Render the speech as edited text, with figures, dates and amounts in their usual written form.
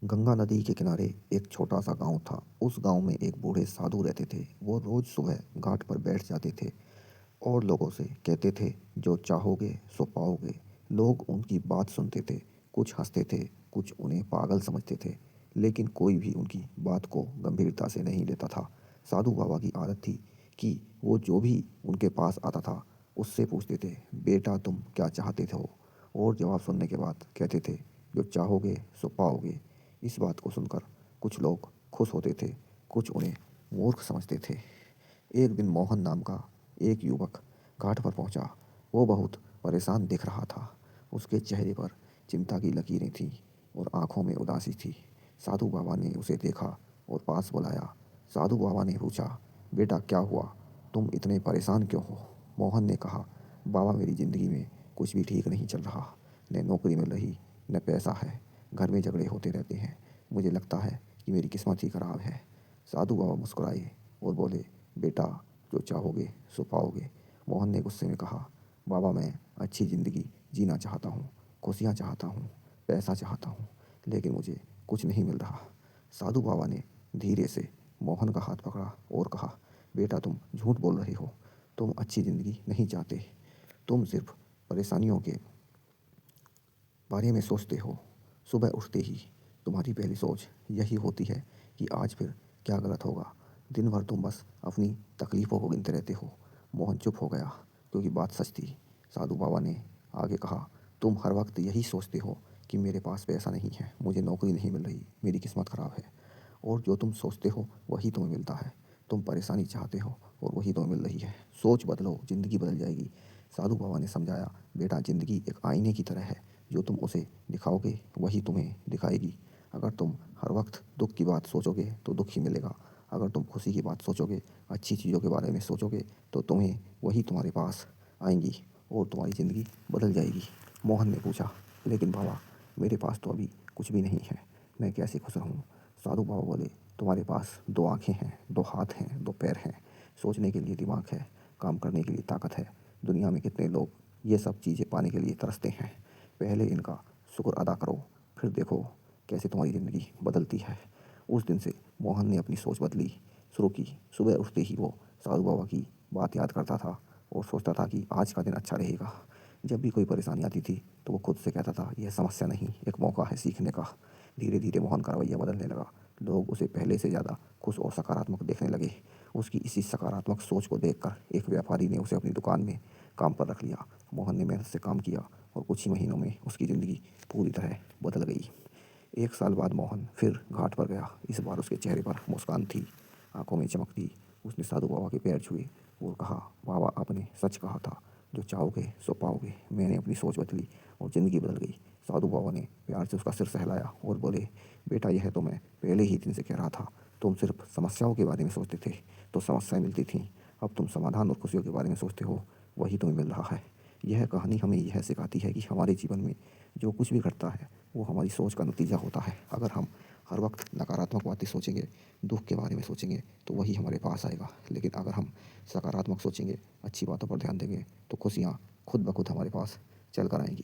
गंगा नदी के किनारे एक छोटा सा गांव था। उस गांव में एक बूढ़े साधु रहते थे। वो रोज सुबह घाट पर बैठ जाते थे और लोगों से कहते थे, जो चाहोगे सो पाओगे। लोग उनकी बात सुनते थे, कुछ हंसते थे, कुछ उन्हें पागल समझते थे, लेकिन कोई भी उनकी बात को गंभीरता से नहीं लेता था। साधु बाबा की आदत थी कि वो जो भी उनके पास आता था उससे पूछते थे, बेटा तुम क्या चाहते थे हो। और जवाब सुनने के बाद कहते थे, जो चाहोगे सो पाओगे। इस बात को सुनकर कुछ लोग खुश होते थे, कुछ उन्हें मूर्ख समझते थे। एक दिन मोहन नाम का एक युवक घाट पर पहुंचा। वो बहुत परेशान दिख रहा था। उसके चेहरे पर चिंता की लकीरें थीं और आंखों में उदासी थी। साधु बाबा ने उसे देखा और पास बुलाया। साधु बाबा ने पूछा, बेटा क्या हुआ, तुम इतने परेशान क्यों हो। मोहन ने कहा, बाबा मेरी ज़िंदगी में कुछ भी ठीक नहीं चल रहा। न नौकरी मिल रही, न पैसा है, घर में झगड़े होते रहते हैं। मुझे लगता है कि मेरी किस्मत ही खराब है। साधु बाबा मुस्कुराए और बोले, बेटा जो चाहोगे सो पाओगे। मोहन ने गुस्से में कहा, बाबा मैं अच्छी ज़िंदगी जीना चाहता हूँ, खुशियाँ चाहता हूँ, पैसा चाहता हूँ, लेकिन मुझे कुछ नहीं मिल रहा। साधु बाबा ने धीरे से मोहन का हाथ पकड़ा और कहा, बेटा तुम झूठ बोल रहे हो। तुम अच्छी ज़िंदगी नहीं चाहते। तुम सिर्फ परेशानियों के बारे में सोचते हो। सुबह उठते ही तुम्हारी पहली सोच यही होती है कि आज फिर क्या गलत होगा। दिन भर तुम बस अपनी तकलीफ़ों को गिनते रहते हो। मोहन चुप हो गया क्योंकि बात सच थी। साधु बाबा ने आगे कहा, तुम हर वक्त यही सोचते हो कि मेरे पास पैसा नहीं है, मुझे नौकरी नहीं मिल रही, मेरी किस्मत ख़राब है। और जो तुम सोचते हो वही तुम्हें मिलता है। तुम परेशानी चाहते हो और वही तुम्हें मिल रही है। सोच बदलो, ज़िंदगी बदल जाएगी। साधु बाबा ने समझाया, बेटा ज़िंदगी एक आईने की तरह है, जो तुम उसे दिखाओगे वही तुम्हें दिखाएगी। अगर तुम हर वक्त दुख की बात सोचोगे तो दुख ही मिलेगा। अगर तुम खुशी की बात सोचोगे, अच्छी चीज़ों के बारे में सोचोगे, तो तुम्हें वही तुम्हारे पास आएंगी और तुम्हारी ज़िंदगी बदल जाएगी। मोहन ने पूछा, लेकिन बाबा मेरे पास तो अभी कुछ भी नहीं है, मैं कैसे खुश रहूँ। साधु बाबा बोले, तुम्हारे पास दो आँखें हैं, दो हाथ हैं, दो पैर हैं, सोचने के लिए दिमाग है, काम करने के लिए ताकत है। दुनिया में कितने लोग ये सब चीज़ें पाने के लिए तरसते हैं। पहले इनका शुक्र अदा करो, फिर देखो कैसे तुम्हारी ज़िंदगी बदलती है। उस दिन से मोहन ने अपनी सोच बदली शुरू की। सुबह उठते ही वो साधु बाबा की बात याद करता था और सोचता था कि आज का दिन अच्छा रहेगा। जब भी कोई परेशानी आती थी तो वो खुद से कहता था, यह समस्या नहीं, एक मौका है सीखने का। धीरे धीरे मोहन का रवैया बदलने लगा। लोग उसे पहले से ज़्यादा खुश और सकारात्मक देखने लगे। उसकी इसी सकारात्मक सोच को देखकर एक व्यापारी ने उसे अपनी दुकान में काम पर रख लिया। मोहन ने मेहनत से काम किया और कुछ ही महीनों में उसकी ज़िंदगी पूरी तरह बदल गई। एक साल बाद मोहन फिर घाट पर गया। इस बार उसके चेहरे पर मुस्कान थी, आंखों में चमक थी। उसने साधु बाबा के पैर छुए और कहा, बाबा आपने सच कहा था, जो चाहोगे सो पाओगे। मैंने अपनी सोच बदली और ज़िंदगी बदल गई। साधु बाबा ने प्यार से उसका सिर सहलाया और बोले, बेटा यह तो मैं पहले ही दिन से कह रहा था। तुम सिर्फ समस्याओं के बारे में सोचते थे तो समस्याएं मिलती थीं। अब तुम समाधान और खुशियों के बारे में सोचते हो, वही तुम्हें मिल रहा है। यह कहानी हमें यह सिखाती है कि हमारे जीवन में जो कुछ भी घटता है वो हमारी सोच का नतीजा होता है। अगर हम हर वक्त नकारात्मक बातें सोचेंगे, दुख के बारे में सोचेंगे, तो वही हमारे पास आएगा। लेकिन अगर हम सकारात्मक सोचेंगे, अच्छी बातों पर ध्यान देंगे, तो खुशियाँ खुद ब खुद हमारे पास चल कर आएंगी।